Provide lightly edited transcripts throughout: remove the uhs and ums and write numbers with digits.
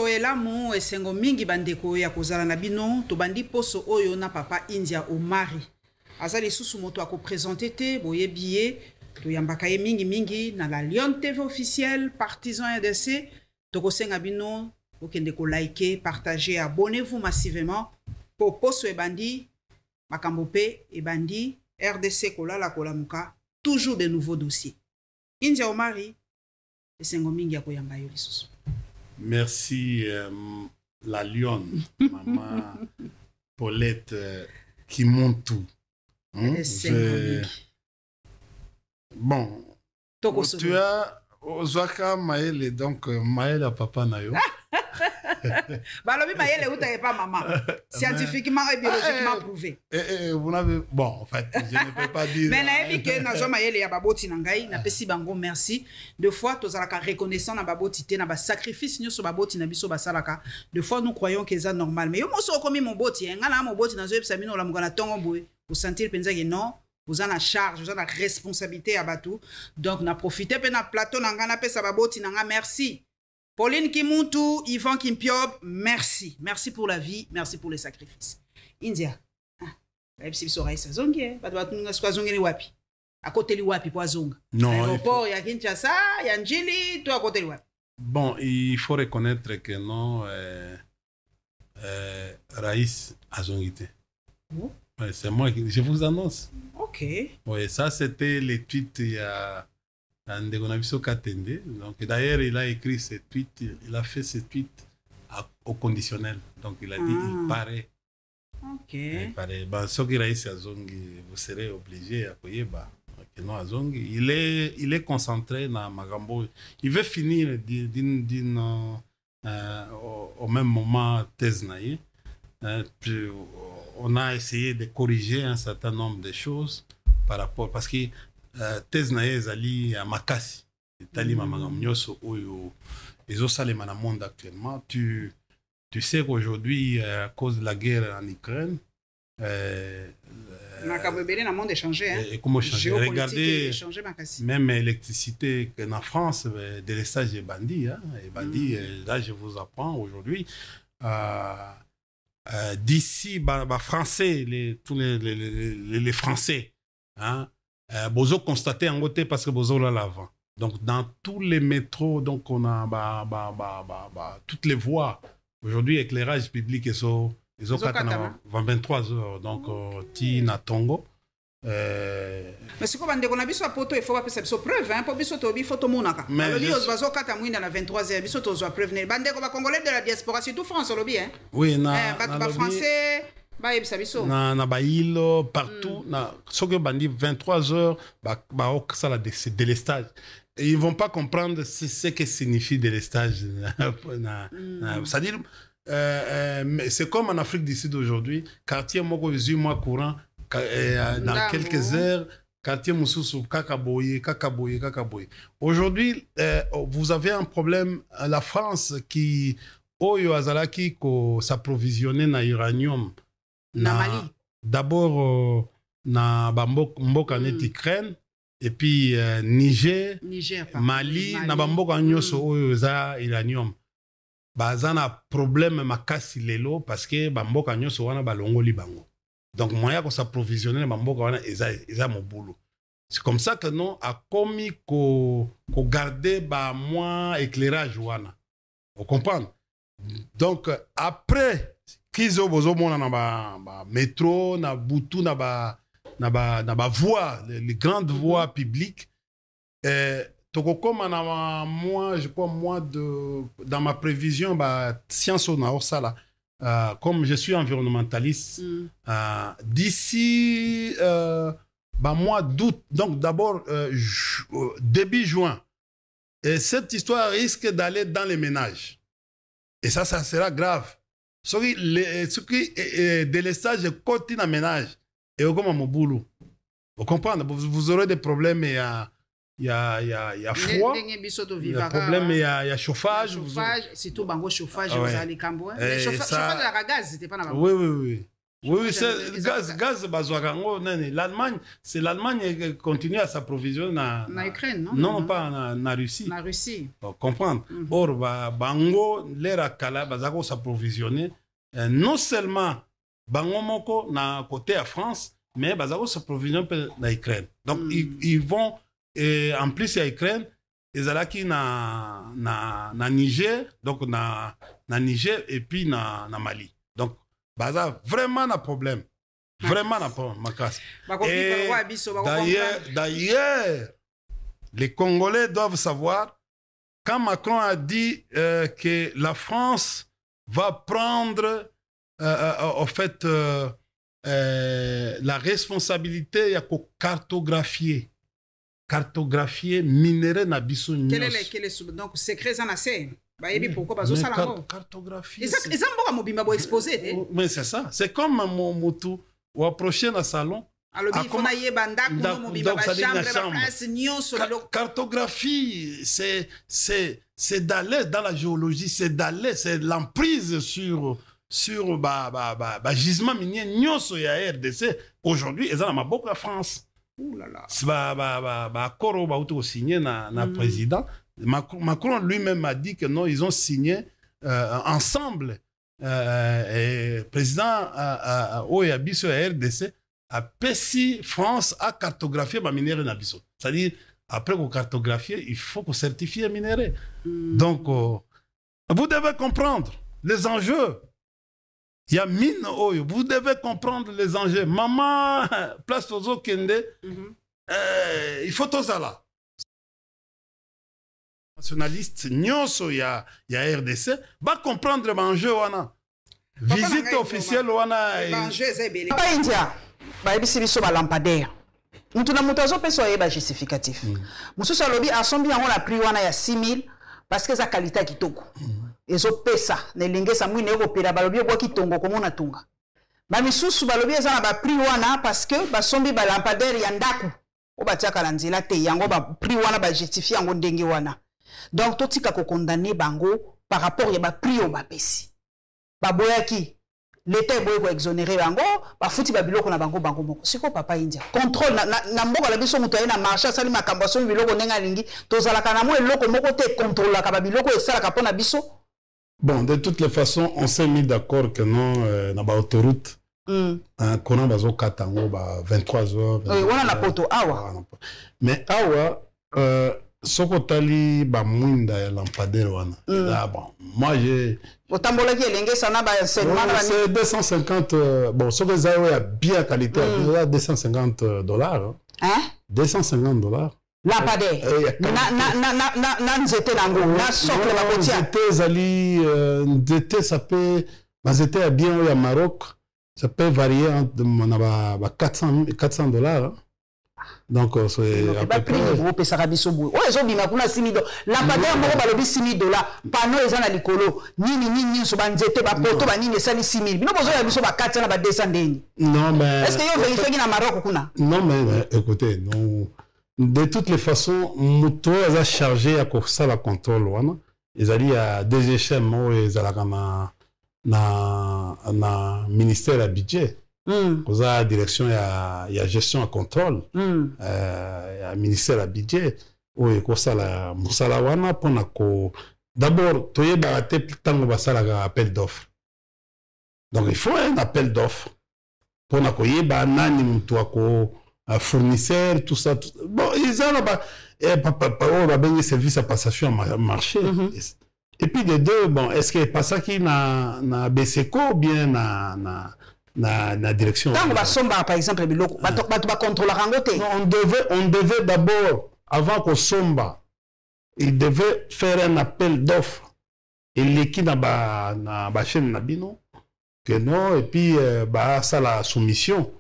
poso elamu esengo mingi bandeko ya kozala na bino to bandi poso oyo na papa India Omari azali susu moto ako présenter te boyebi ye to yambaka ye mingi na la Lion TV officiel partisan RDC to kosenga bino okende ko liker partager abonnez-vous massivement po poso ebandi makambo pe ebandi RDC kolala kolamuka toujours de nouveaux dossiers. India Omari esengo mingi ya koyamba yo lisusu. Merci, la Lyon, maman Paulette qui monte tout. Bon, tu as Ozwaka Maël, donc Maël a papa Nayo. Balobi Maël est pas maman. Scientifiquement et biologiquement prouvé. Vous n'avez... Bon, en fait, je ne peux pas dire... Mais naebi ke nazo Maël ya baboti nangai, na pesi bango merci. Deux fois, tozalaka reconnaissant na baboti te na ba sacrifice nyoso baboti na biso basalaka. Deux fois, nous croyons que c'est normal. Mais yo moso komi mon boti, ngana mo boti nazo yebisa bino la mugana tongo boy. Pour sentir penza que non. Vous avez la charge, vous avez la responsabilité à Batou. Donc, na profité pe na plateau nanga pesa baboti nanga merci. Pauline Kimuntu, Yvan Kimpiob, merci. Merci pour la vie, merci pour les sacrifices. India. À côté de wapi pour Azonga. Non. L'aéroport, il y a Kinshasa, il y a Njili, tout à côté de wapi. Bon, il faut reconnaître que non, Raïs Azongité. Oh. Ouais, c'est moi qui... Je vous annonce. Ok. Oui, ça c'était les tweets il y a... Donc, d'ailleurs, il a écrit ce tweet, il a fait ce tweet au conditionnel. Donc, il a dit, il paraît. Ok. Il paraît. Ben, ce qui est Azongi, vous serez obligé à payer. Non, Azongi, il est concentré dans Magambo. Il veut finir au même moment Teznaï. Puis, on a essayé de corriger un certain nombre de choses par rapport. Parce que thèse na ezali ya makasi etali makambo nyonso oyo ezosalema na monde actuellement. Tu sais qu'aujourd'hui à cause de la guerre en Ukraine le monde est changé, hein? Comment changer? Regardez même l'électricité que en France de l'estage est bandit, hein? Et bandit, là je vous apprends aujourd'hui d'ici français tous les français, hein? Bozo constaté en côté parce que Bozo là l'avant. Donc dans tous les métros, donc on a toutes les voies. Aujourd'hui éclairage public et so ils ont 23 heures donc ti na Tongo. Mais c'est comme on a biso poto il faut pas ça preuve hein pour biso to bi photo monaka. Le bio bazo kata mwina na 23 heures biso to zo prévenir bande ko ba congolais de la diaspora surtout France lobby hein. Oui na français na bailo partout na ce que bandi 23 heures ça la délestage et ils vont pas comprendre ce que signifie délestage. C'est-à-dire c'est comme en Afrique du Sud aujourd'hui, quartier moko 18 mois courant dans quelques heures quartier mususu kakaboye. Aujourd'hui vous avez un problème la France qui oyo azalaki ko s'approvisionner na uranium na Mali. D'abord na mboka net Ukraine et puis Niger Mali na mboka nyonso oyo za uranium baza na problème makasi lelo parce que mboka nyonso wana balongoli bango donc moyen ko s'approvisionner na mboka wana eza mobulu. C'est comme ça que non a commis ko garder moins éclairage wana. Vous comprenez? Donc après qu'ils ont besoin na métro na butu na ba voie les grandes voies publiques tokokoma na moi je crois dans ma prévision science na osala comme je suis environnementaliste d'ici mois d'août donc d'abord début juin et cette histoire risque d'aller dans les ménages et ça sera grave. Ce qui est délestage continue à ménage et au comme boulot. Vous comprenez? Vous aurez des problèmes et il y a froid. Il y a problème et il y a chauffage. Chauffage, surtout bango chauffage, vous allez cambo. Chauffage à la gaz, c'était pas là. Oui. Oui, c'est gaz bazouakango. L'Allemagne, c'est l'Allemagne qui continue à s'approvisionner na Ukraine, non? Non, pas na Russie. Na Russie. Comprendre. Or, bango, l'era kala, bazako s'approvisionner. Non seulement bango moko na côté à France, mais bazako s'approvisionner na Ukraine. Donc, ils vont, en plus, il y a Ukraine, ils allaient qui na Niger, donc na Niger et puis na Mali. Donc, baza vraiment un problème. Vraiment un problème, Makas. D'ailleurs, les Congolais doivent savoir, quand Macron a dit que la France va prendre, en fait, la responsabilité de cartographier minerai na biso nyos. Quel est donc secret ça na c'est pourquoi bazo sala ngo cartographie. Ils ont mobimba bo exposé. Mais c'est ça, c'est comme mon motu ou approcher dans salon. Alors il faut na yeba ndako no mobimba ba chambre place nyonso. Cartographie, c'est d'aller dans la géologie, c'est l'emprise sur gisement minier nyonso ya RDC. Aujourd'hui, ils ont beaucoup la France. Ouh là là. C'est accord ba auto signé na président. Macron lui-même a dit que non, ils ont signé ensemble. Président Oyabiso RDC a PESI France a cartographié ma minéraux nabiso. C'est-à-dire, après qu'on cartographier, il faut qu'on certifie les minéraux. Donc, vous devez comprendre les enjeux. Il y a mine oyo. Vous devez comprendre les enjeux. Maman, place Tozo Kende, il faut tout ça là. Nationaliste, nyonso ya RDC, va comprendre l'enjeu wana. Visite officielle wana. L'enjeu c'est belé. Papa India, ba ebisi biso ba lampadaire. Mutu na mutu azopeso yeba justificatif. Mususu alobi asombi yango la prix wana ya 6000 parce que za qualité kitoko. Ezo pesa na lingesa mwine ko pera balobi kwa kitongo komona tunga. Ba misusu balobi eza na ba prix wana parce que basombi ba lampadaire ya ndaku. Obatiaka la nzela te yango ba prix wana ba justifier yango ndenge wana. Donc totika ko condamner bango par rapport ya ba prix o ba pesi. Ba boyaki l'état est boyako exonérer bango ba futi ba biloko na bango moko. Siko papa India. Contrôle na mboka la biso mutu na marché sali makambo so biloko nenga lingi tozalaka na mo eloko moko te contrôle la ka biloko esalaka pona biso. Bon, de toutes les façons, on s'est mis d'accord que non, na ba autoroute. Konan bazo katango ba 23 heures. Oui, on a la poto awa. Mais awa sokotali ba mwinda ya lampadaire wana. Ah bon, moi j'ai otambola ki elenge sana ba enseignement na c'est 250 bon, soko zayo ya bien qualité, $250. Hein? $250. Lampadaire. Na nzete nango, na socle ba kotia. Nzete zali nzete ça peut nzete ya bien au Maroc, ça peut varier entre $400. Hein? Donc c'est à peu près gros pesaka biso boy. Oh ezo bima kuna $6,000. Lampadaire moko balobi $6,000. Pano eza na likolo. Nini so banzete ba poto ba nini esali $6,000. Bino bozo ya biso ba 400 na ba 200 ndeni. Non mais est-ce que yo vérifie na Maroc kuna? Non mais écoutez, non. De toutes les façons, moto a chargé à ça la contrôle wana. Ils allaient à des échelles mo ezalaka na ministère à budget. La direction ya gestion à contrôle. Ya ministère à budget. Oui, ko sala musala wana pona ko d'abord toyeba te tango basala appel d'offres. Donc il faut un appel d'offres pona ko yeba nani mtu ako fournisseur, tout ça. Bon, ils ont un service à passation à marché. Et puis de deux, bon, est-ce que pas ça qui na BCCO ou bien na direction? Quand on va somba, par exemple, on devait d'abord, avant qu'on somba, il devait faire un appel d'offres. Et l'équipe na chaîne nabino, que non, et puis ça la soumission.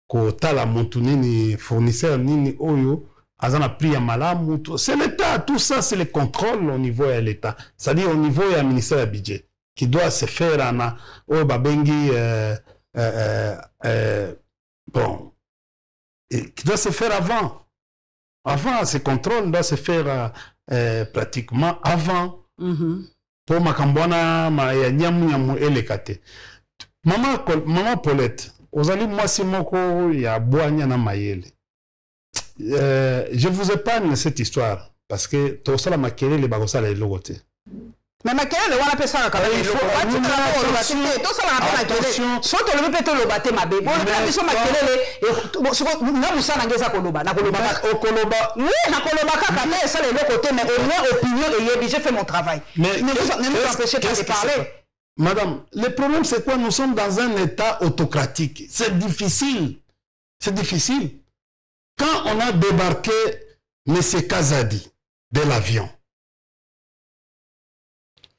Kotala montu nini fournisseur nini oyo azana prix ya malamu, c'est l'état, tout ça c'est le contrôle au niveau de l'état, c'est-à-dire au niveau du ministère du budget qui doit se faire ana o babengi bon qui doit se faire avant ce contrôle doit se faire pratiquement avant pour makambona ma ya nyamu elekate. Maman Paulette, ozali mwasi moko ya bwanya na mayele. Je vous épargne cette histoire parce que tout ça la makelele bakosala eloko te. Mais makelele wana pesa ka il faut tout ça la makelele. Soto le peut le battre ma bébé. Bon la biso makelele na musana ngeza koloba na koloba okoloba. Oui na koloba kaka mais ça le côté mais au moins opinion et j'ai fait mon travail. Mais ne nous empêchez pas de parler. Madame, le problème c'est quoi? Nous sommes dans un état autocratique. C'est difficile. C'est difficile. Quand on a débarqué M. Kazadi de l'avion,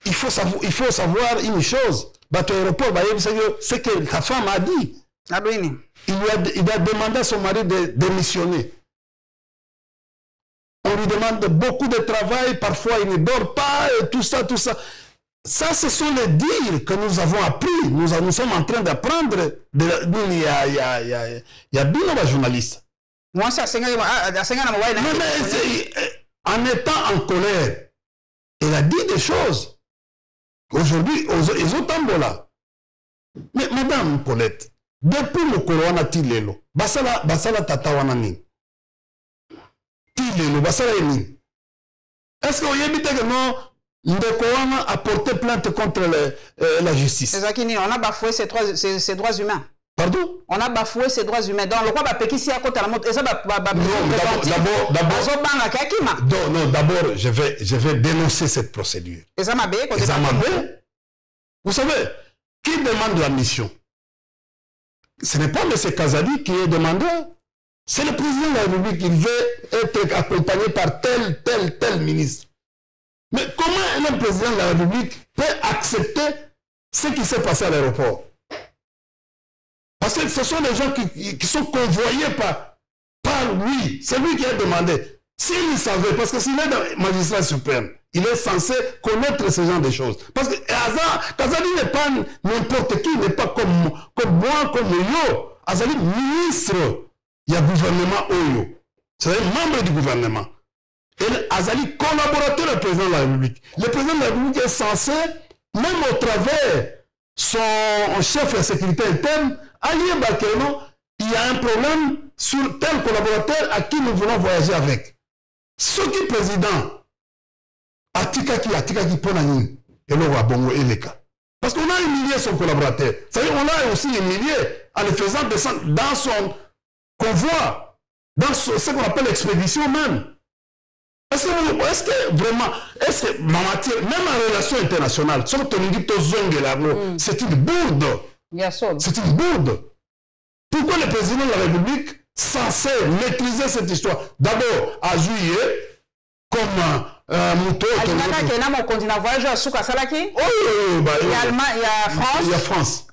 il faut savoir une chose. Bateau aéroport, c'est que ta femme a dit. Il a demandé à son mari de démissionner. On lui demande beaucoup de travail, parfois il ne dort pas, et tout ça, tout ça. Ça, ce sont les dires que nous avons appris. Nous sommes en train d'apprendre. Il y a bien des journalistes. Moi, ça, en étant en colère, elle a dit des choses. Aujourd'hui, ils ont tambola. Mais Madame Paulette, depuis le Corona Tilelo, Basala Tatawanani, Tilelo, Basala Yeni, est-ce que vous avez dit que non? Ndekouana a porté plainte contre la justice. On a bafoué ses droits humains. Pardon? On a bafoué ses droits humains. Donc, le quoi va péquer ici à côté de la montre. Et ça va non, d'abord, je vais dénoncer cette procédure. Et ça m'a bé. Vous savez, qui demande la mission? Ce n'est pas M. Kazadi qui est demandeur. C'est le président de la République qui veut être accompagné par tel ministre. Mais comment le président de la République peut accepter ce qui s'est passé à l'aéroport? Parce que ce sont les gens qui sont convoyés par lui. C'est lui qui a demandé. S'il savait, parce que s'il est magistrat suprême, il est censé connaître ce genre de choses. Parce que Kazali n'est pas n'importe qui, il n'est pas comme moi, comme Yo. Azali, ministre, il y a gouvernement Oyo. C'est un membre du gouvernement. Et Azali, collaborateur du président de la République. Le président de la République est censé, même au travers son chef de la sécurité interne, Allié Bakeno, il y a un problème sur tel collaborateur à qui nous voulons voyager avec. Ce qui est président, Atikaki Ponani, et le roi Bongo Eleka. Parce qu'on a humilié son collaborateur. C'est-à-dire qu'on l'a aussi humilié en le faisant descendre dans son convoi, dans ce qu'on appelle l'expédition même. Est-ce que vraiment, même en relation internationale, c'est une bourde. C'est une bourde. Pourquoi le président de la République censé maîtriser cette histoire? D'abord, à juillet, comme Mouto. Il y a France. Il y a France.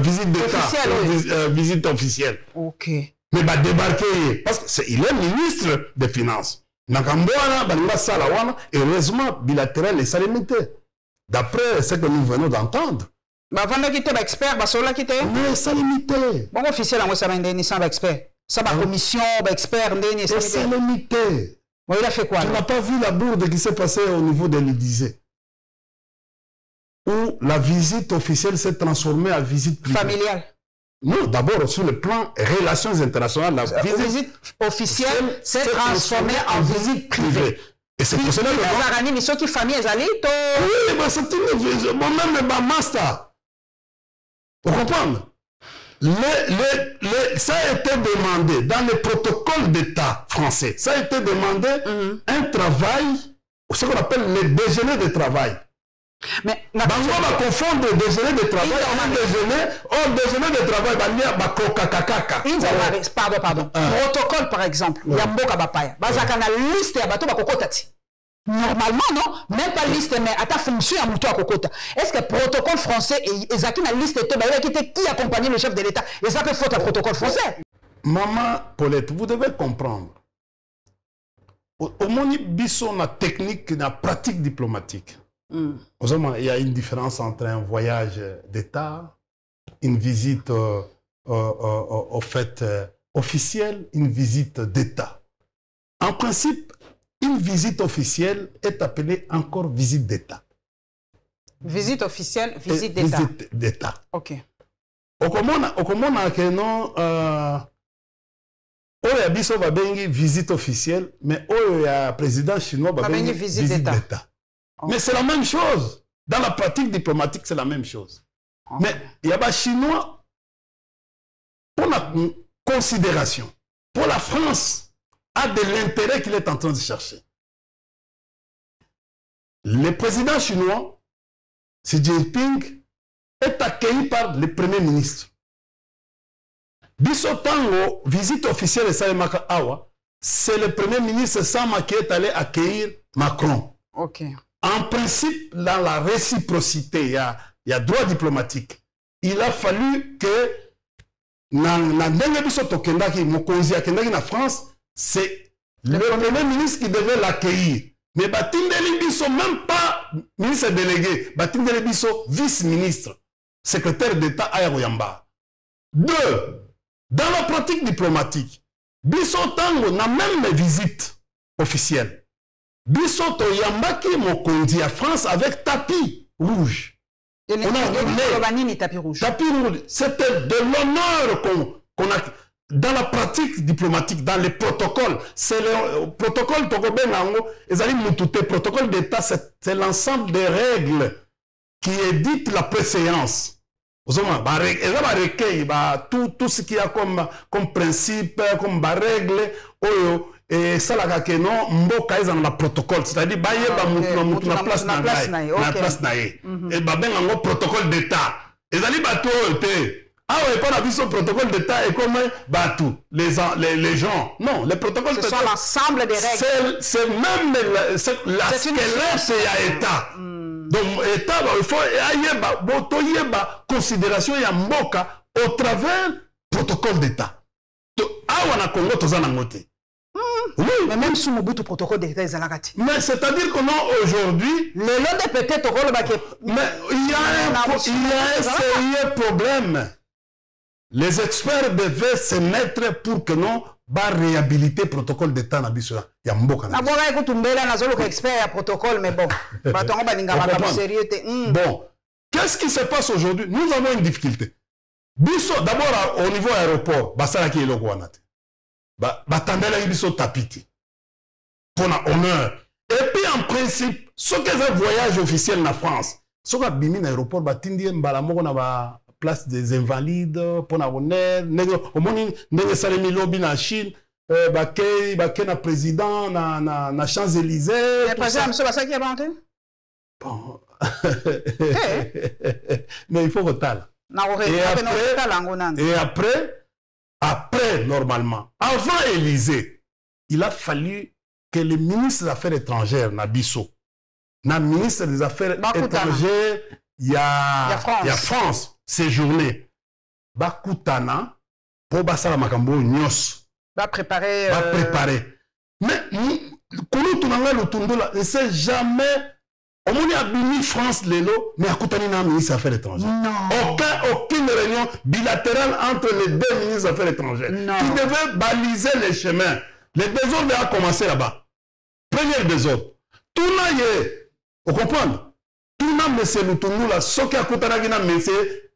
Visite d'État. Visite officielle. Ok. Mais va débarquer parce qu'il est ministre des Finances. Et heureusement, bilatéral et salimité. D'après ce que nous venons d'entendre. Mais salimité. Bon officiel, ça va expert. Ça va commission, expert, salimité. Il a fait quoi? Tu n'as pas vu la bourde qui s'est passée au niveau de l'Élysée, où la visite officielle s'est transformée en visite privée. Familiale. Non, d'abord sur le plan relations internationales, la visite officielle s'est transformée en visite privée. Et c'est pour cela que oui, mais c'est une visite. Moi-même, ma master. Vous comprenez? Ça a été demandé dans le protocole d'État français. Ça a été demandé un travail, ce qu'on appelle le déjeuner de travail. Mais on va confondre le déjeuner de travail déjeuner de travail. Pardon. Protocole, par exemple. Il y a Mboka Bapaya. Bazakana liste ya bato bakokotati. Normalement, non, même pas liste, mais à ta fonction à Moutou à Kokota. Est-ce que le protocole français et Zakina liste qui accompagne le chef de l'État? Et ça peut faute à protocole français. Maman Paulette, vous devez comprendre. Au moins, biso na technique, na pratique diplomatique. Il y a une différence entre un voyage d'État, une visite au fait officielle, une visite d'État. En principe, une visite officielle est appelée encore visite d'État. Visite officielle, visite d'État. Visite d'État. Ok. Okomona que non oyo ya biso babengi visite officielle, mais oyo ya président chinois babengi visite d'État. Okay. Mais c'est la même chose. Dans la pratique diplomatique, c'est la même chose. Okay. Mais il y a des Chinois, pour la considération, pour la France, a de l'intérêt qu'il est en train de chercher. Le président chinois, Xi Jinping, est accueilli par le premier ministre. Biso tango, visite officielle de Salemaka Awa, c'est le premier ministre Sama qui est allé accueillir Macron. Ok. En principe, dans la réciprocité, il y a droit diplomatique. Il a fallu que na France, c'est le premier ministre qui devait l'accueillir. Mais Batindeli Bisso, même pas ministre délégué, Batindeli Bisso, vice-ministre, secrétaire d'État à Yaroyamba. 2. Dans la pratique diplomatique, Bisso Tango n'a même les visites officielles. Bisso Toyambaki Mokondi à France avec tapis rouge. Tapis rouge. Tapis rouge. C'était de l'honneur qu'on a. Dans la pratique diplomatique, dans les protocoles, c'est le protocole le protocole d'État, c'est l'ensemble des règles qui éditent la préséance. Tout ce qu'il y a comme principe, comme règle, et ça la que non mboka est dans le protocole, c'est-à-dire na place nae et un protocole d'État. Et ça dit bateau ah ouais, pas la protocole d'État et comme bateau les gens. Non, les protocoles d'État. Ce sont l'ensemble des règles. C'est même la squelette c'est État. Donc État il faut y a considération ya mboka au travers protocole d'État. Ah on a Congo tozana ngote. Oui, mais même sous Mobutu protocole d'État ils alakati. Mais c'est-à-dire que non aujourd'hui le lot de peut-être mais il y a un sérieux problème. Les experts devaient se mettre pour que non ba réhabiliter protocole d'État na biso ya mboka na. Aboka ekutumbela na zolo expert ya protocole mais bon. Batongo baninga ba sérieux. Bon, qu'est-ce qui se passe aujourd'hui? Nous avons une difficulté. Biso d'abord au niveau aéroport, basala ki eloko wana te. Batandela biso tapiti. Pour na honneur. Et puis en principe, ce que c'est un voyage officiel na France, ce que bimi na aéroport batindi mbala moko na ba place des invalides pour na honneur, au moni ndenge salemi lobby na Chine, bakay na président na Champs-Élysées. Le président monsieur basaki ya banté? Bon. Mais il faut retarder. Et après, normalement, avant Élysée, il a fallu que le ministre des Affaires étrangères, Nabisso, le ministre des Affaires étrangères, il y a France, séjourné, Bakutana, pour Bassala Makambo, Nyos. Va préparer. Mais, il ne sait jamais. On a béni France Lélo, mais à Koutani n'a ministre des Affaires étrangères. Non. Aucune réunion bilatérale entre les deux ministres des Affaires étrangères. Non. Qui devaient baliser les chemins. Les désordres ont commencé là-bas. Premier désordre. Tout n'a yé. Vous comprenez? Tout n'a monsieur Lutundu là, ce qui a Koutani n'a monsieur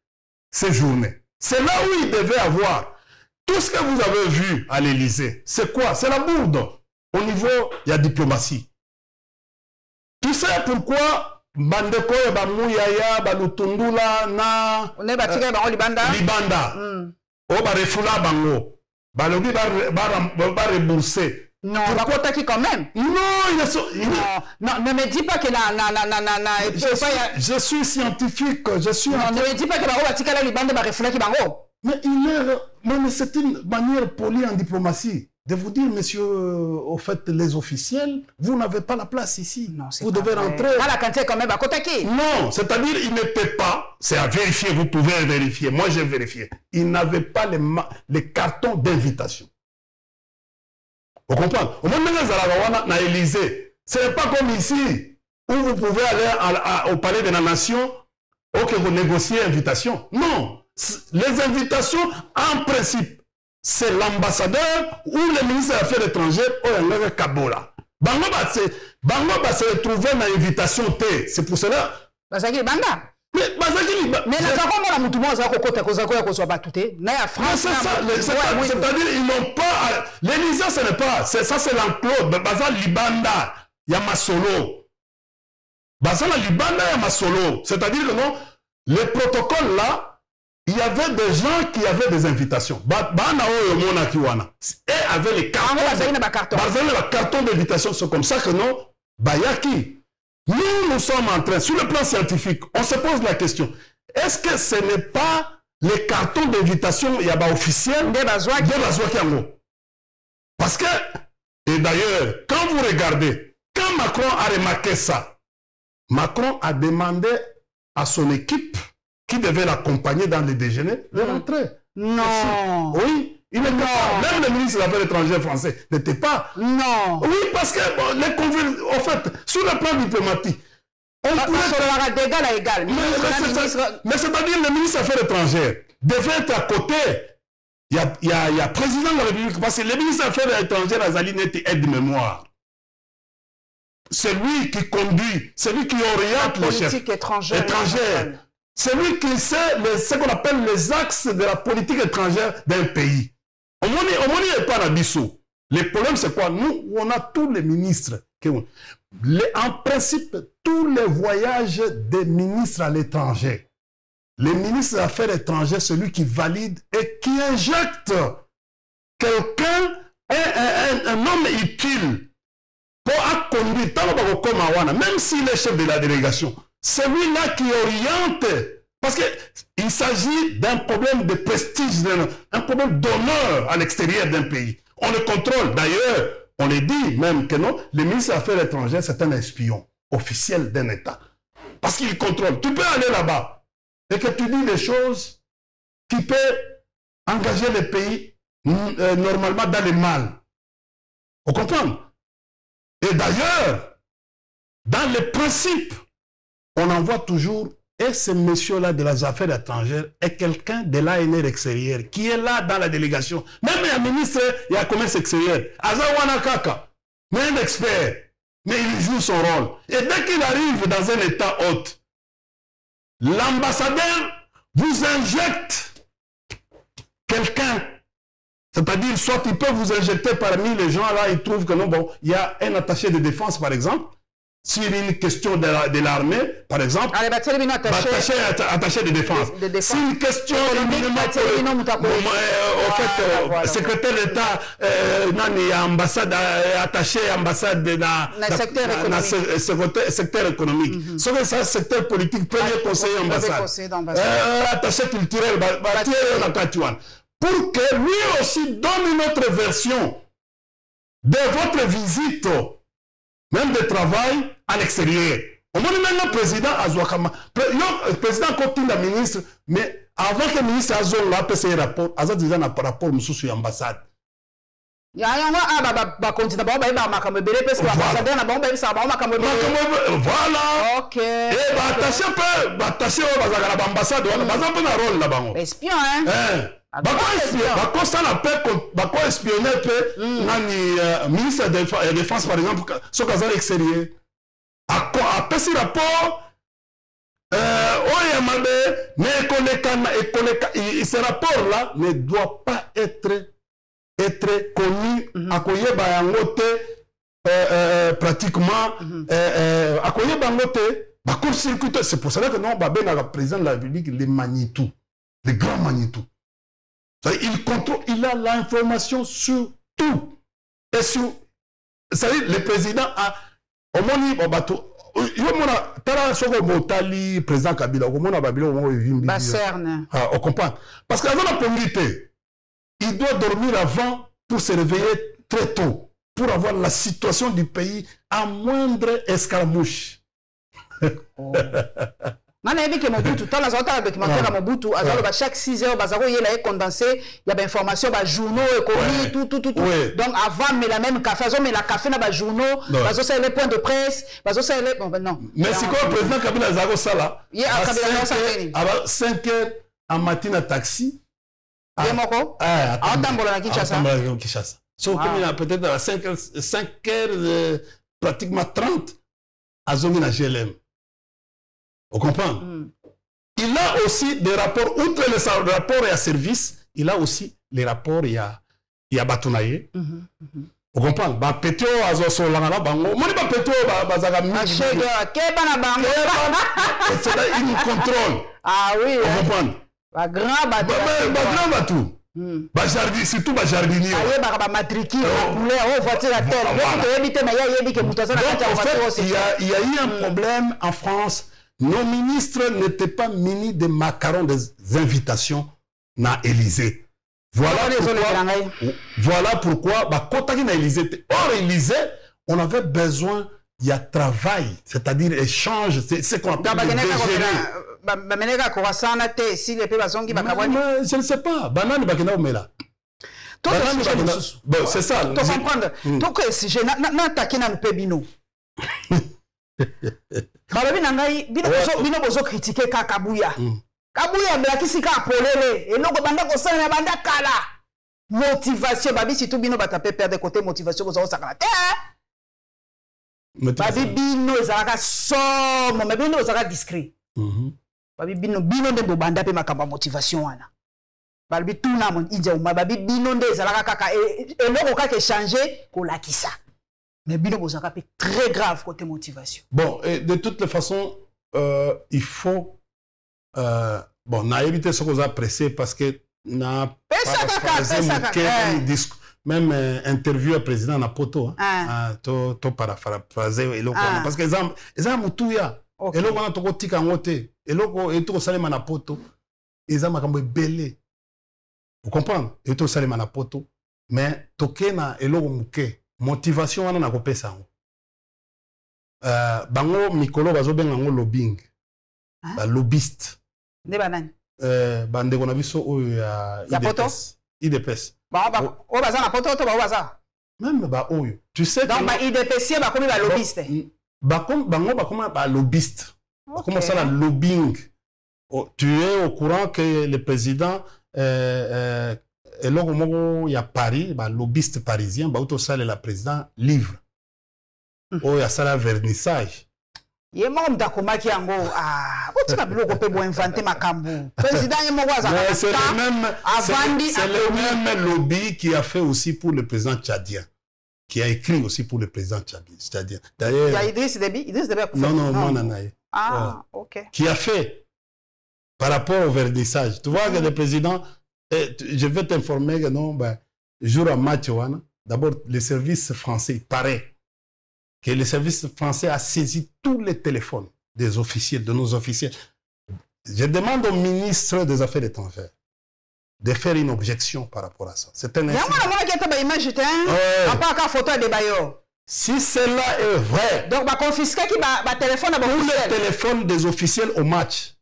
ces journées. C'est là où il devait avoir. Tout ce que vous avez vu à l'Élysée, c'est quoi? C'est la bourde. Au niveau, il y a diplomatie. Tu sais pourquoi Bandeko et Bamouyaya, Balutundula, na. On est battu à Libanda. Libanda. Oh, Barefula Bango. Balobi va rembourser. Non, pourquoi qui quand même? Non, non, ne me dis pas que je suis scientifique, je suis. Non, ne me dis pas que Bango Batika Libanda Barefula qui Bango. Mais c'est une manière polie en diplomatie. De vous dire, monsieur, au fait, les officiels, vous n'avez pas la place ici. Non, vous devez rentrer. Ah, la quantité quand même à Kotaki. Non, c'est-à-dire, il ne peut pas. C'est à vérifier, vous pouvez vérifier. Moi, j'ai vérifié. Il n'avait pas les cartons d'invitation. Vous comprenez? Au moment où on a Élysée, ce n'est pas comme ici, où vous pouvez aller au palais de la nation, que vous négociez l'invitation. Non. Les invitations, en principe, c'est l'ambassadeur ou le ministre des Affaires étrangères ou le Kabola. Bango va se retrouver dans l'invitation T. C'est pour cela bazaki banda mais bazaki mais na comment la mutu mo za ko kota ko za ko ya ko so batute na ya France c'est-à-dire ils n'ont pas l'Élysée ce n'est pas ça c'est l'enclos baza libanda ya masolo baza la libanda ya masolo c'est-à-dire que non les protocoles là il y avait des gens qui avaient des invitations. Bana oyo mona kiwana. Et avaient les cartons d'invitation. C'est comme ça que non, bayaki. Nous sommes en train, sur le plan scientifique, on se pose la question. Est-ce que ce n'est pas les cartons d'invitation officiels de parce que, et d'ailleurs, quand vous regardez, quand Macron a remarqué ça, Macron a demandé à son équipe qui devait l'accompagner dans les déjeuners, de rentrer. Non. Oui, il n'était pas. Même le ministre des Affaires étrangères français n'était pas. Non. Oui, parce que bon, les convaincus, en fait, sur le plan diplomatique, on pouvait d'égal à égal. Mais c'est-à-dire le ministre des Affaires étrangères devait être à côté. Il y a président de la République, parce que le ministre des Affaires étrangères, Azali, n'était aide-mémoire. C'est lui qui conduit, c'est lui qui oriente les chefs étrangère. C'est lui qui sait ce qu'on appelle les axes de la politique étrangère d'un pays. On n'est pas à Bissau. Le problème, c'est quoi? Nous, on a tous les ministres. En principe, tous les voyages des ministres à l'étranger, les ministres des Affaires étrangères, celui qui valide et qui injecte quelqu'un, un homme utile pour conduire, même s'il est chef de la délégation. Celui-là qui oriente, parce qu'il s'agit d'un problème de prestige, un problème d'honneur à l'extérieur d'un pays. On le contrôle. D'ailleurs, on le dit même que non, le ministre des Affaires étrangères, c'est un espion officiel d'un État. Parce qu'il contrôle. Tu peux aller là-bas et que tu dis des choses qui peuvent engager le pays normalement dans le mal. Vous comprenez? Et d'ailleurs, dans les principes, on en voit toujours, et ce monsieur-là de les affaires étrangères est quelqu'un de l'ANR extérieur, qui est là dans la délégation. Même un ministre, il y a commerce extérieur. Azawana Kaka, mais un expert, mais il joue son rôle. Et dès qu'il arrive dans un état hôte, l'ambassadeur vous injecte quelqu'un. C'est-à-dire, soit il peut vous injecter parmi les gens là, il trouve que non, bon, il y a un attaché de défense, par exemple. Sur une question de l'armée, par exemple, attaché de défense. C'est une question secrétaire d'État, ambassade, attaché ambassade secteur économique. C'est ça, secteur politique, premier conseiller ambassade. Attaché culturel, pour que lui aussi donne une autre version de votre visite. Même de travail à l'extérieur. On m'a dit même le président Azouakama. Le président Kotinda ministre, mais avant que le ministre Azou l'a fait ses rapports, Azou déjà n'a pas rapport sur l'ambassade. Voilà. Ok. Et attaché à l'ambassade, espion, hein? Bako ça la paix, bako espionner le ministre de la Défense par exemple, ce qu'ils ont extérieur. Après ce rapport, ce rapport là ne doit pas être connu à Koyeba Yangote pratiquement à Koyeba Yangote. C'est pour cela que non, le président de la République, les Manitou, les grands Manitou. Il contrôle, il a l'information sur tout. Et sur, c'est-à-dire, le président a, au moins, président Kabila, on comprend. Parce qu'avant la pomité, il doit dormir avant pour se réveiller très tôt, pour avoir la situation du pays à moindre escarmouche. Oh. Non, mais que Mobutu, tout le documentaire à Mobutu, chaque 6 heures, il y a condensé, il y a des informations, des journaux, tout. Donc avant, mais la même café, mais la café, des journaux, c'est les points de presse, non. Mais c'est quoi le président Kabila Zago ça là? À 5 heures en matin à taxi. Kinshasa. Peut-être à 5 heures, pratiquement 30, à Zomina GLM. Vous comprenez? Il a aussi des rapports, outre les rapports et à service, il a aussi les rapports et à Batunaye. Vous comprenez? Bah, Petro, Azoso, Langala, Bango. Moi, pas Petro, Bazaga, c'est là, il nous contrôle. Ah oui. Vous comprenez? Ba grand bateau. Ba grand bateau. Ba jardin, surtout ba jardinier. Aye ba matricule, couleur, voiture à terre. Il y a eu un problème en France. Nos ministres n'étaient pas munis de macarons des invitations dans l'Élysée. Voilà pourquoi, bah, quand on a Élysée, hors Élysée, on avait besoin, il y a travail, c'est-à-dire échange, c'est qu'on appelle le déjeuner. Je ne sais pas. Banane bakina omela. C'est ça. Tu comprends? Donc si je n'attaque na pebino. Balobi nangai bino bozo critiquer Kabuya. Kabuya blakisi ka polele et loko banda ko sala banda kala. Motivation babi si tout bino batape perdre côté motivation bozo sakala. Babi bino ezalaka somme mais bino ezalaka discret. Babi bino nde bobanda pe makamba motivation wana. Babi tuna mon idja uma babi bino nde ezalaka kaka et loko kaka échanger ko lakisa. Mais bino bozaka pe très grave côté motivation. Bon, et de toutes les façons il faut bon, na éviter ce qu'on a pressé parce que na même interview à président na poto to paraphraser eloko parce que eza mutuya eloko na toko tika ngote eloko eto salema na poto eza makambo ebele. Vous comprenez? Eto salema na poto mais toke na eloko muke motivation wana na kopesa ngo bango mikolo bazobenga ngo lobbying ba lobbyiste ne banani bandeko na biso oyo ya IDPS o baza na poto to ba baza même ba oyo tu sais donc ba IDPS ba komi ba lobbyiste bango ba komi ba lobbyiste comment ça la lobbying tu es au courant que le président eloko moko ya Paris ba lobbyiste parisien ba auto sale la président livre oyo ya sala vernissage. Ye mo ndakomaki yango otika biloko pe bo inventer makambo président ye mo waza c'est le même lobby qui a fait aussi pour le président tchadien, qui a écrit aussi pour le président tchadien. D'ailleurs il y a Idriss Déby non OK, qui a fait par rapport au vernissage. Tu vois que le président je vais t'informer que non jour à match d'abord le service français il paraît que le service français a saisi tous les téléphones des officiers, de nos officiers. Je demande au ministre des Affaires étrangères de faire une objection par rapport à ça. C'est un incident. Si cela est vrai, donc confisquer téléphone tous les téléphones des officiels au match.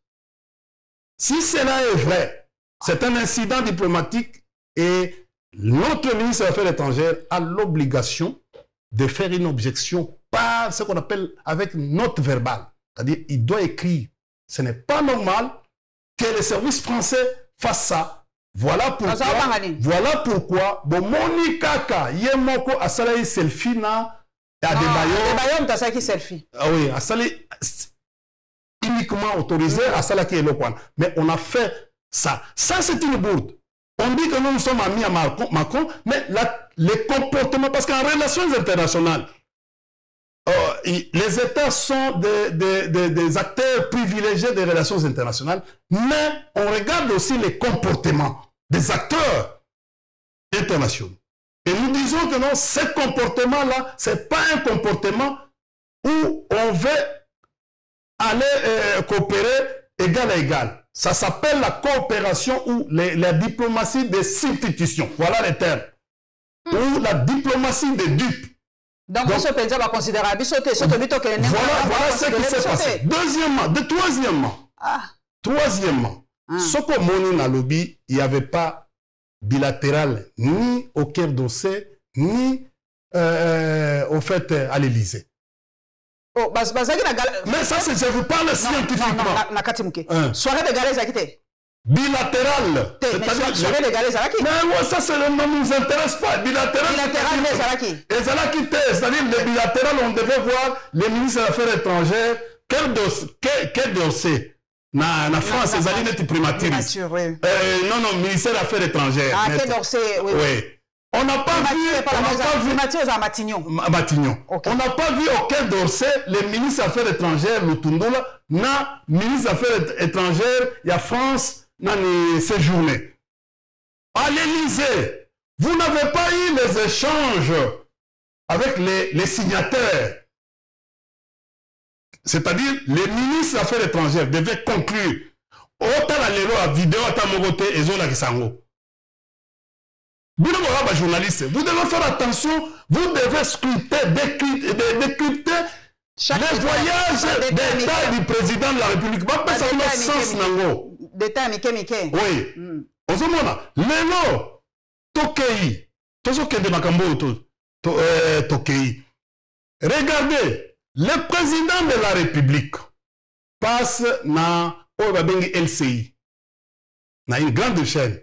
Si cela est vrai, c'est un incident diplomatique et notre ministre des Affaires étrangères a l'obligation de faire une objection par ce qu'on appelle avec note verbale. C'est-à-dire, il doit écrire. Ce n'est pas normal que les services français fassent ça. Voilà pourquoi, bon, Moni Kaka, Yemoko, a salé selfie na, à des baillons. T'as ça qui selfie. Ah oui, a salé uniquement autorisé à salé qui est le coin. Mais on a fait ça. Ça, c'est une bourde. On dit que nous sommes amis à Macron, mais les comportements, parce qu'en relations internationales, les États sont des acteurs privilégiés des relations internationales, mais on regarde aussi les comportements des acteurs internationaux. Et nous disons que non, ce comportement-là, ce n'est pas un comportement où on veut aller coopérer égal à égal. Ça s'appelle la coopération ou la diplomatie des substitutions. Voilà les termes. Ou la diplomatie des dupes. Donc, voilà ce qui s'est passé. Troisièmement, ce que Moni n'a lobby, il n'y avait pas bilatéral ni au Quai d'Orsay, ni au fait à l'Élysée. Mais ça, je vous parle scientifiquement. Soirée de galère, bilatéral. Soirée de galère, mais ça, ne nous intéresse pas. Bilatéral, c'est-à-dire les bilatérales, on devait voir les ministres des Affaires étrangères quel dossier na France ezali neti primature non ministère des Affaires étrangères quel dossier oui on n'a pas vu Matignon. Okay. On n'a pas vu aucun dossier le ministre des Affaires étrangères Lutundula na ministre des Affaires étrangères il y a France na ni séjourné à l'Élysée. Vous n'avez pas eu les échanges avec les signataires. C'est-à-dire, les ministres des Affaires étrangères devaient conclure. Autant la vidéo, autant mogote, et zola kisango. Vous devez être journaliste. Vous devez faire attention. Vous devez scruter, décrypter les voyages d'État du président de la République. Pas ça n'a sens nango. D'État, Mike. Oui. Ozomona, lelo, Tokei, Tozo Kende Makambo, Tokei. Regardez. Le président de la République passe dans LCI, dans une grande chaîne.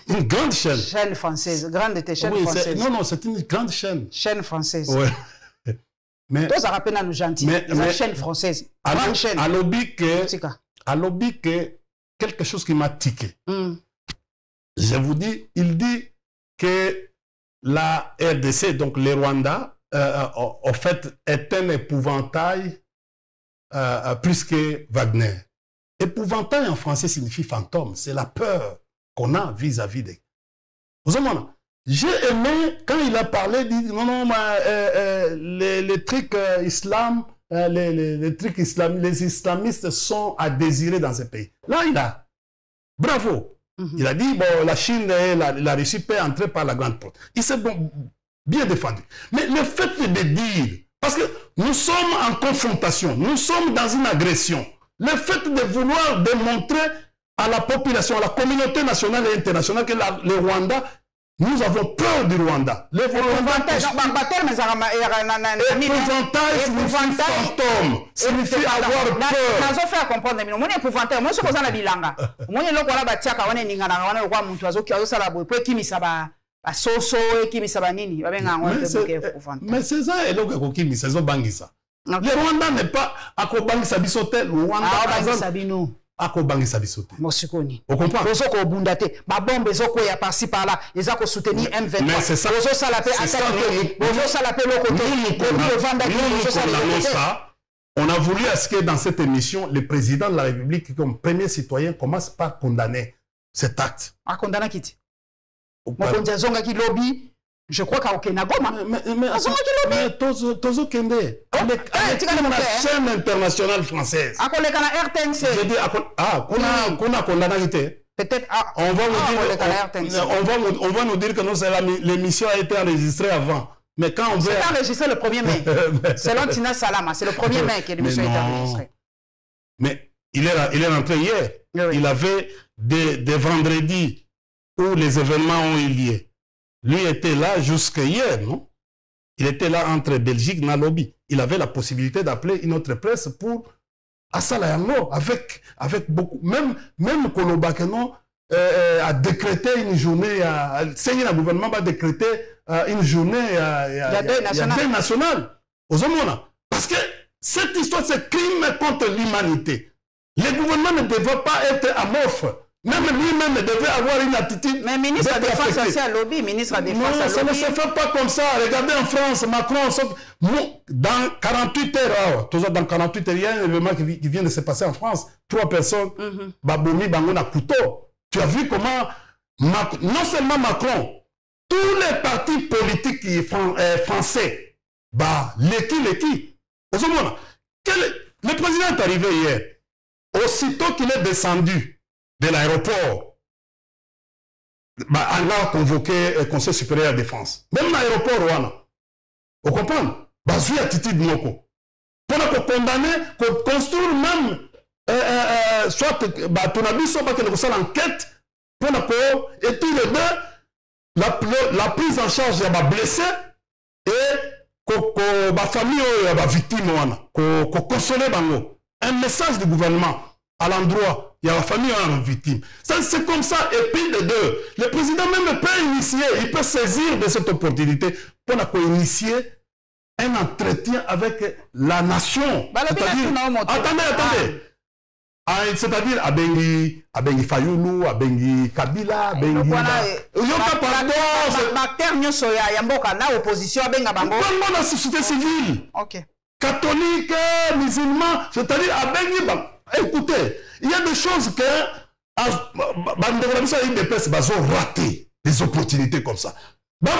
Une grande chaîne. Chaîne française. Grande chaîne française. Non, c'est une grande chaîne. Chaîne française. Ouais. Mais ça rappelle à nous gentils. Mais chaîne française. Grande chaîne. À lobby que quelque chose qui m'a tiqué. Je vous dis, il dit que la RDC, donc les Rwandais, en fait, est un épouvantail plus que Wagner. Épouvantail en français signifie fantôme. C'est la peur qu'on a vis-à-vis des... Vous savez, j'ai aimé quand il a parlé, dit non, les trucs islam, les trucs les islamistes sont à désirer dans ce pays. Là, il a... Bravo. Il a dit, bon, la Chine et la Russie peuvent entrer par la grande porte. Il s'est bien défendu. Mais le fait de dire, parce que nous sommes en confrontation, nous sommes dans une agression, le fait de vouloir démontrer à la population, à la communauté nationale et internationale que le Rwanda, nous avons peur du Rwanda. L'épouvantail fantôme signifie avoir peur. Nazo faire comprendre mais mon épouvantail moi ce qu'on a bilanga. Moi le ko la batiaka wana ningana wana kwa muntu azoki azosala boye po kimisa ba soso kimisa ba nini babenga ngwa épouvantail. Mais c'est ça et donc ko kimisa zo bangisa. Le Rwanda n'est pas akobangisa bisotel Rwanda bangisa bino. Akobangisa bisote. Mosikoni. Vous comprenez? Ozo ko bundate, ba bombe zoko ya par-ci par-là, ils ont soutenir M23. Mais c'est ça. Ozo salapé attaquer. Ozo salapé le côté. On a voulu à ce que dans cette émission, le président de la République, comme premier citoyen, commence par condamner cet acte. À condamner qui? Mokonzi Zonga qui lobby. Je crois qu'à Okenagoma. Mais Tozo Kende. Avec la chaîne internationale française. À la RTNC. Je dis, qu'on a condamné. Peut-être. On va nous dire que l'émission a été enregistrée avant. Mais quand on veut. C'est enregistré le 1er mai. Selon Tina Salama, c'est le 1er mai que l'émission a été enregistrée. Mais il est rentré hier. Il avait des vendredis où les événements ont eu lieu. Lui était là jusqu'à hier, non? Il était là entre Belgique et Nairobi. Il avait la possibilité d'appeler une autre presse pour Asala Yango, avec beaucoup. Même Kolobakeno a décrété une journée, le gouvernement va décréter une journée il y a deuil national. Aux hommes, parce que cette histoire, c'est crime contre l'humanité. Les gouvernements ne devaient pas être amorphes. Même lui-même devait avoir une attitude. Mais ministre de la Défense, c'est un lobby. Ministre de la Défense, non, ça ne se fait pas comme ça. Regardez en France, Macron, dans 48 heures, toujours dans 48 heures, il y a un événement qui vient de se passer en France. 3 personnes, Baboumi, Bangon, à couteau. Tu as vu comment, non seulement Macron, tous les partis politiques français, l'équipe. Le président est arrivé hier. Aussitôt qu'il est descendu de l'aéroport, on a convoqué le Conseil supérieur de la défense. Même l'aéroport, vous comprenez? Bazui attitude moko. Pour condamner, pour construire même, soit ton avis, soit que nous faisons l'enquête, et puis les deux, la prise en charge des blessés et la famille des victimes, pour consoler un message du gouvernement à l'endroit. Il y a la famille en victime. C'est comme ça. Et puis de deux, le président même peut initier, il peut saisir de cette opportunité pour initier un entretien avec la nation. Attendez. C'est-à-dire Abengi Fayoulou, Abengi Kabila, Abengi la société civile. Catholique, musulman, c'est-à-dire Abengi. Écoutez, il y a des choses que ils ont raté des opportunités comme ça. Non,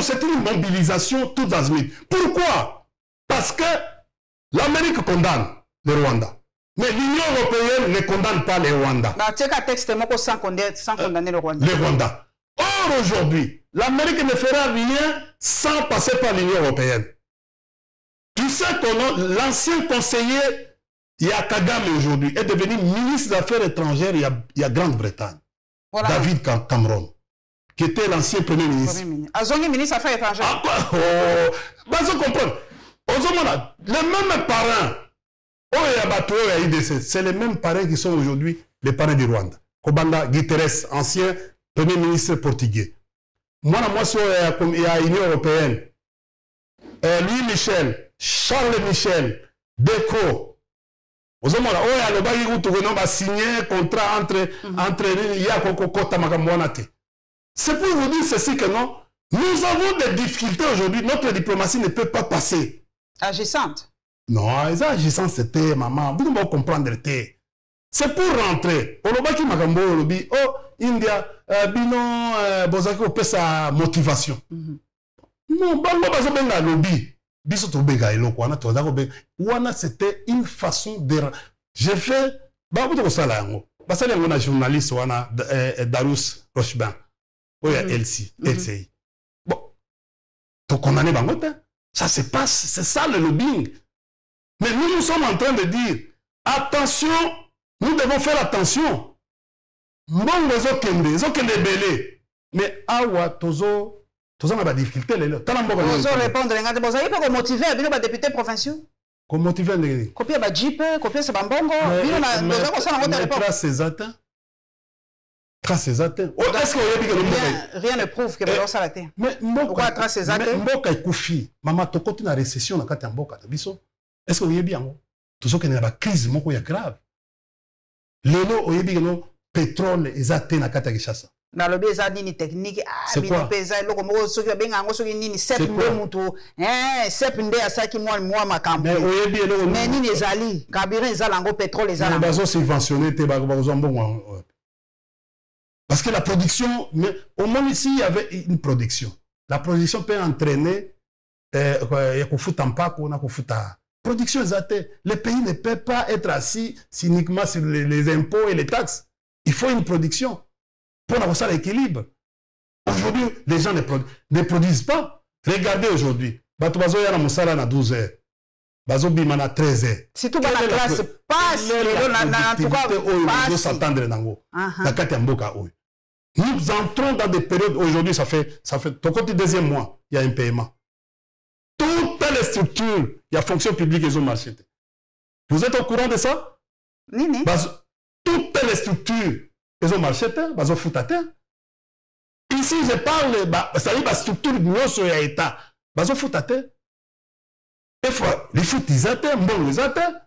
c'est une mobilisation tout azimut. Pourquoi? Parce que l'Amérique condamne le Rwanda. Mais l'Union européenne ne condamne pas le Rwanda. Sans condamner le Rwanda. Le Rwanda. Or, aujourd'hui, l'Amérique ne fera rien sans passer par l'Union européenne. Tu sais que l'ancien conseiller Kagame aujourd'hui est devenu ministre des Affaires étrangères il y a Grande-Bretagne. Voilà. David Cameron, qui était l'ancien premier ministre. Azongi ministre des Affaires étrangères. Les mêmes parents, c'est les mêmes parents qui sont aujourd'hui les parents du Rwanda. Kobanda Guterres, ancien premier ministre portugais. Moi, il y a l'Union européenne. Louis Michel, Charles Michel, Deco. C'est pour vous dire ceci que non, nous avons des difficultés aujourd'hui. Notre diplomatie ne peut pas passer. Agissante. Non, agissante c'était maman. Vous devez comprendre. C'est pour rentrer. Oh, India, bino, bozaki opé sa motivation. Non, bango bazobenga lobby. C'était une façon de... J'ai fait... Je un journaliste, Darius Rochebin, LCI. Bon, tu condamnes Bangote. Ça se passe, c'est ça le lobbying. Mais nous sommes en train de dire, attention, nous devons faire attention. Mais awa tozo... Vous avez des difficultés. Vous répondre. Vous avez motivé les députés provinciaux. Comment motiver? Copier la Jeep, copier ce bambongo. Trace ces atteints. Rien ne prouve que vous avez été. Mais pourquoi trace ces atteints? Mboka ekufi. Maman, tu côté na récession na kati mboka biso. Est-ce que vous avez bien? Tout ce qui est na crise moko ya grave. Lelo oyebi no pétrole ezate na kati ya Kinshasa. Dans le béza nini technique c'est quoi soki benga ngo soki nini sept mutu sept nde asaki moi makambo mais nini ezali carburant ezala ngo pétrole ezala bazo subventionné te bazo mbongo parce que la production mais au moins ici il y avait une production. La production peut entraîner ya kufuta mpako na kufuta production ezate. Le pays ne peut pas être assis uniquement sur les impôts et les taxes. Il faut une production. Pour avoir ça l'équilibre. Aujourd'hui, les gens ne produisent pas. Regardez aujourd'hui. Batubazo yana musala na 12 heures. Bazo bima na 13 heures. Si tout la classe passe, en tout cas, passe. S'attendre nango. La kati mboka oyo. Nous entrons dans des périodes, aujourd'hui, ça fait, ton côté deuxième mois, il y a un paiement. Toutes les structures, il y a fonction publique et ont marché. Vous êtes au courant de ça? Nini. Toutes les structures, ils ont marché, ils ont foutu à terre. Ici, je parle, ça dit, la structure de l'État, ils ont foutu à terre. Des fois, les foot, ils atteignent, bon, ils atteignent.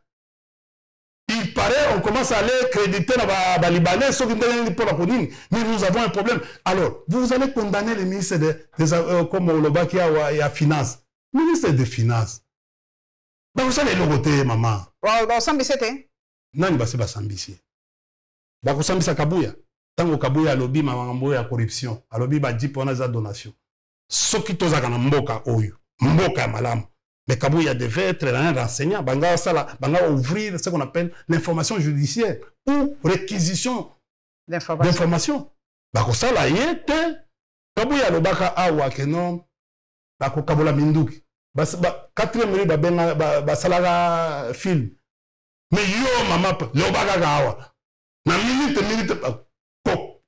Il paraît, on commence à aller créditer les Libanais, ceux qui ont pour la commune, mais nous avons un problème. Alors, vous allez condamner les ministres comme Olobaki et à Finances. Ministre des Finances. Vous allez le voter, maman. Vous savez, non, il va se passer. Bakosambisa Kabuya. Tango Kabuya alobi mamambo ya corruption. Alobi ba jipo na za donation. Soki tozaka na mboka oyo. Mboka ya malamu. Mais Kabuya devait être un renseignant. Banga ouvrir ce qu'on appelle l'information judiciaire ou réquisition d'information. Bakosala yete. Kabuya lobaka awa kenon. Bako kabola minduki. 4e minute basalaka film. Mais yo mama lobaka awa. Na minute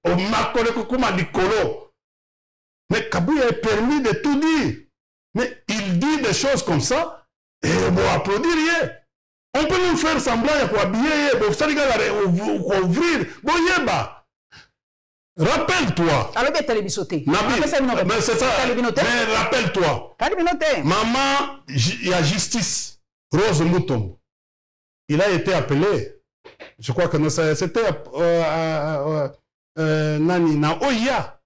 au makole kokuma dikolo. Mais Kabuya est permis de tout dire. Mais il dit des choses comme ça et on va applaudir. On peut nous faire semblant pour habiller, pour ouvrir. Bon, yeba. Rappelle-toi. Alors, il y a télébisoté. Mais c'est ça. Mais rappelle-toi. Maman, il y a justice. Rose Moutombo. Il a été appelé. Je crois que c'était Nani, na Oya,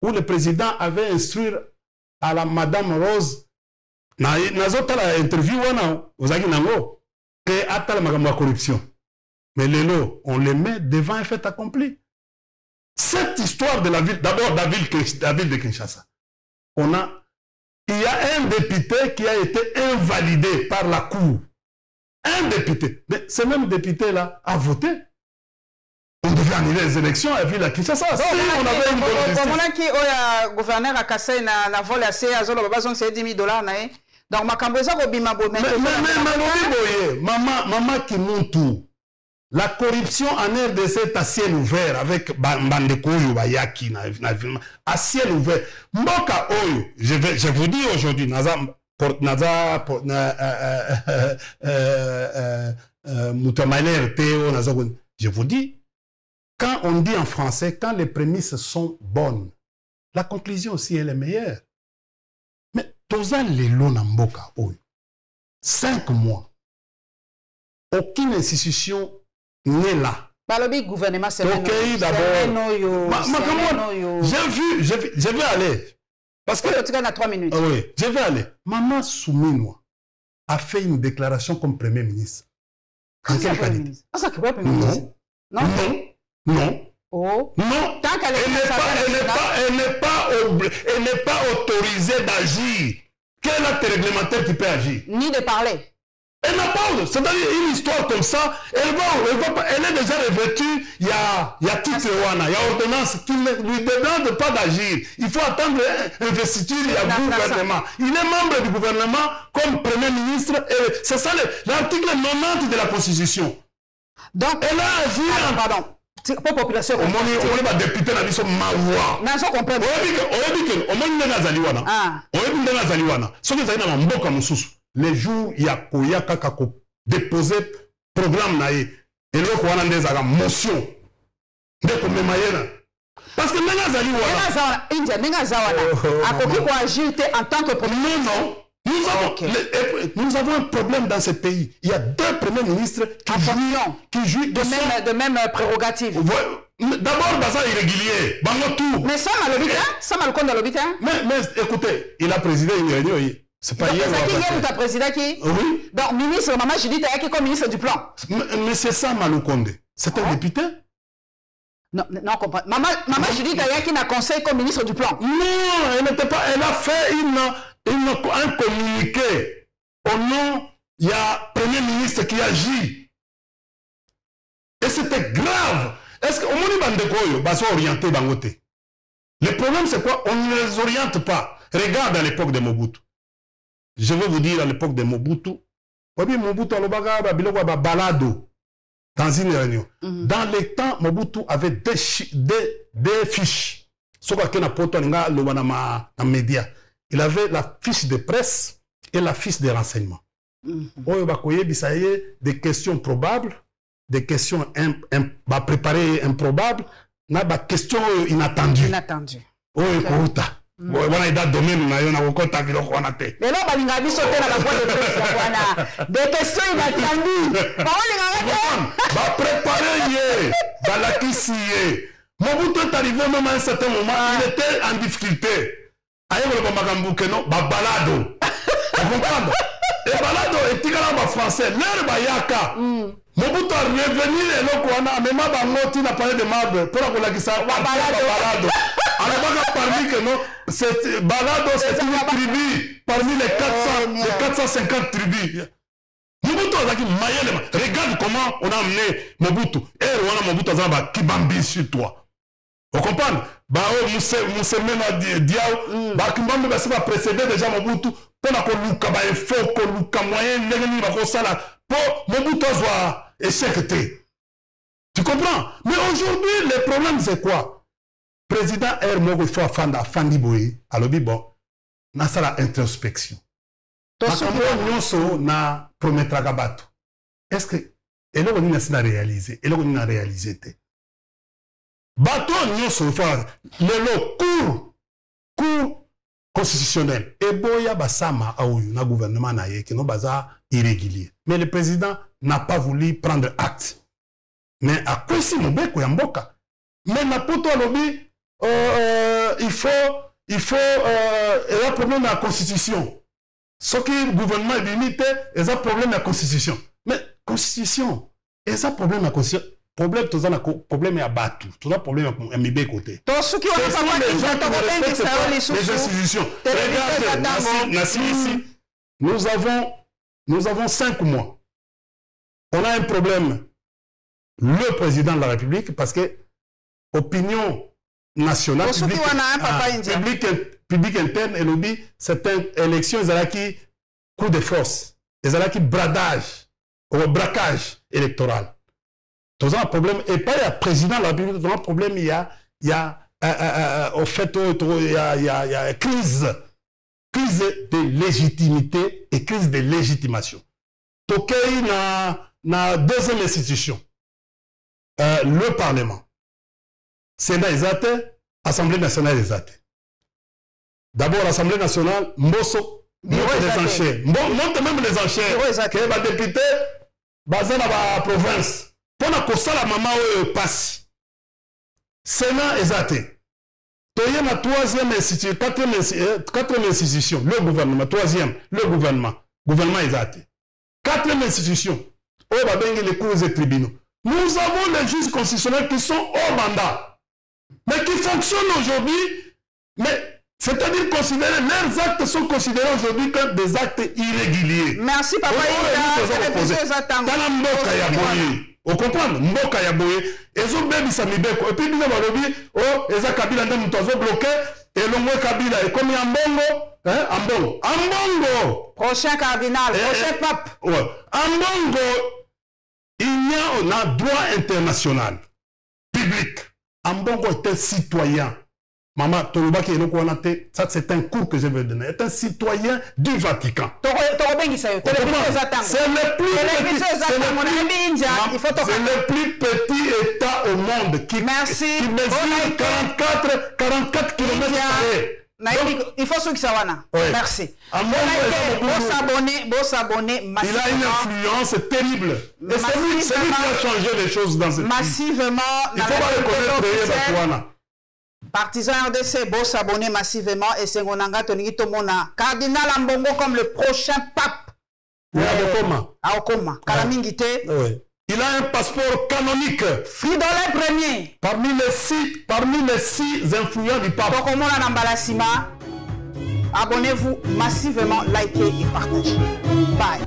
où le président avait instruit à la Madame Rose, na interview, vous avez dit, que attend la corruption. Mais Lélo, on les met devant un fait accompli. Cette histoire de la ville, d'abord la ville de Kinshasa, il y a un député qui a été invalidé par la Cour. Un député. Mais ce même député-là a voté. On devait annuler les élections à la ville de Kinshasa. Si on avait une bonne justice. Le gouverneur a cassé la vol à c'est $10 000. Donc, ma camboisa ko bima bo mais maman qui monte la corruption en RDC est à ciel ouvert avec Bandeko Yobayaki à ciel ouvert. Mboka Oyo, je vous dis aujourd'hui, je vous dis, quand on dit en français, quand les prémices sont bonnes, la conclusion aussi elle est meilleure. Mais Toza Lelo Namboka Oyo, 5 mois, aucune institution n'est là. Le gouvernement, c'est OK, d'abord. Je vais aller. Parce que tu as 3 minutes. Oui, je vais aller. Maman Souminoua a fait une déclaration comme Premier ministre. En quelle qualité? Non. Oh. Non. Elle n'est pas autorisée d'agir. Quel acte réglementaire qui peut agir? Ni de parler. Elle n'a pas, c'est-à-dire une histoire comme ça, elle est déjà revêtue, il y a titre Wana, il y a ordonnance qui ne lui demande pas d'agir. Il faut attendre investiture, il y a gouvernement. Il est membre du gouvernement comme Premier ministre, et c'est ça l'article 90 de la Constitution. Donc, elle a agi pardon. Pour population. On va député la mission Mawa. Non, je comprends. Les jours il y a déposé programme nae et le quoi des aga motion de comme mayena parce que en tant que premier non nous avons un problème dans ce pays. Il y a 2 premiers ministres qui jouent de même prérogative. D'abord, ça irrégulier. Mais ça m'a le mais écoutez, il a présidé une réunion. C'est pas hier. C'est qui président qui? Oui. Donc, ministre, Maman Judith Ayaki comme ministre du plan. Mais c'est ça, Maloukonde. C'est un député? Non, comprends. Maman Judith Ayaki n'a conseil comme ministre du plan. Non, elle n'était pas. Elle a fait un communiqué. Au nom, il y a Premier ministre qui agit. Et c'était grave. Est-ce qu'on est orienté dans le Le problème, c'est quoi? On ne les oriente pas. Regarde à l'époque de Mobutu. Je vais vous dire à l'époque de Mobutu. Mobutu a balado dans une réunion. Dans les temps, Mobutu avait des fiches. Il avait la fiche de presse et la fiche de renseignement. Des questions probables, des questions préparées improbables, des questions inattendues. Bon, on a des domaines, on a encore ta ville, on a été. Mais là, on a sauté dans la boîte de presse. Des questions inattendues. Va préparer, va la kissier. Mobutu est arrivé même à un certain moment, il était en difficulté. Aïe, le Magambuke, non, balado. Vous comprenez? Et balado est tigala français. L'air bayaka. Mobutu a revenu et l'autre, même à Bangoti, n'a parlé de marbre. Pour la Kissa, balado. Alors, on a parlé que non, balado, c'est une tribu parmi les 450 tribus. Mobutu a dit, regarde comment on a amené Mobutu. Et on a Mobutu a dit, Kibambi sur toi. Vous comprenez? Moussemena Diao, Kimbambi va précéder déjà Mobutu. Pour que Luka ba effort, que Luka moyen, n'engagez pas ça là. Pour Mobutu soit échec. Tu comprends? Mais aujourd'hui, le problème c'est quoi? Président R. Mogo il faut Fandi Boy, alors bon, na sala introspection. Na promettra gabato. Est-ce que elle a réalisé? Elle a réalisé. bateau nyonso le cour constitutionnel et boya basama aoyu na gouvernement na ye kino baza irrégulier mais le président n'a pas voulu prendre acte mais à quoi si mobeko ya mboka mais na poto alobi il faut un problème de la constitution ce qui le gouvernement limite est un problème de la constitution mais constitution est un problème de la constitution problème tous na problème ya batu tous na problème ya mibe côté to suki wa papa les gens qui ne respectent pas les institutions regarde ici nous avons 5 mois on a un problème le président de la République parce que opinion nationale public interne et lobby c'est une élection qui coup de force qui braquage électoral. Tout un problème et pas le président de la République, tout un problème il y a au fait il y a crise de légitimité et crise de légitimation. Tokei na deuxième institution le Parlement. Sénat exate, Assemblée nationale exate. D'abord l'Assemblée nationale, Mbosso, monte les enchères. Monte même les enchères. Que les députés, basés dans la province, pour la maman passe. Sénat exate. Toye la troisième institution, quatrième institution, le gouvernement, troisième, le gouvernement exate. Quatrième institution, au babengi les cours et tribunaux. Nous avons les juges constitutionnels qui sont au mandat, mais qui fonctionnent aujourd'hui, mais c'est-à-dire leurs actes sont considérés aujourd'hui comme des actes irréguliers. Merci papa. Vous comprenez? Mboka ya boye, ezo bebisa mibeko. Et puis nous avons dit, oh, eza Kabila ndem mutazo bloqué, et l'ongwe Kabila est comme Ambongo. Ambongo. Prochain cardinal, prochain pape. Ouais. Ambongo. Il y a un droit international public. Ambongo est un citoyen. Maman, ça c'est un cours que je vais donner. Est un citoyen du Vatican. C'est le plus petit État au monde qui mesure 44 km². Il faut que ça va. Merci. S'abonner massivement. Il a une influence terrible. Et c'est lui qui a changé les choses dans ce pays. Massivement. Il faut pas reconnaître. Partisans RDC, bon s'abonner massivement et c'est mon toningi tomona cardinal Ambongo comme le prochain pape. Aokoma. Kalamingite. Il a un passeport canonique. Fridolin premier. Parmi les six influents du pape. Tokomona Nambalasima. Abonnez-vous massivement, likez et partagez. Bye.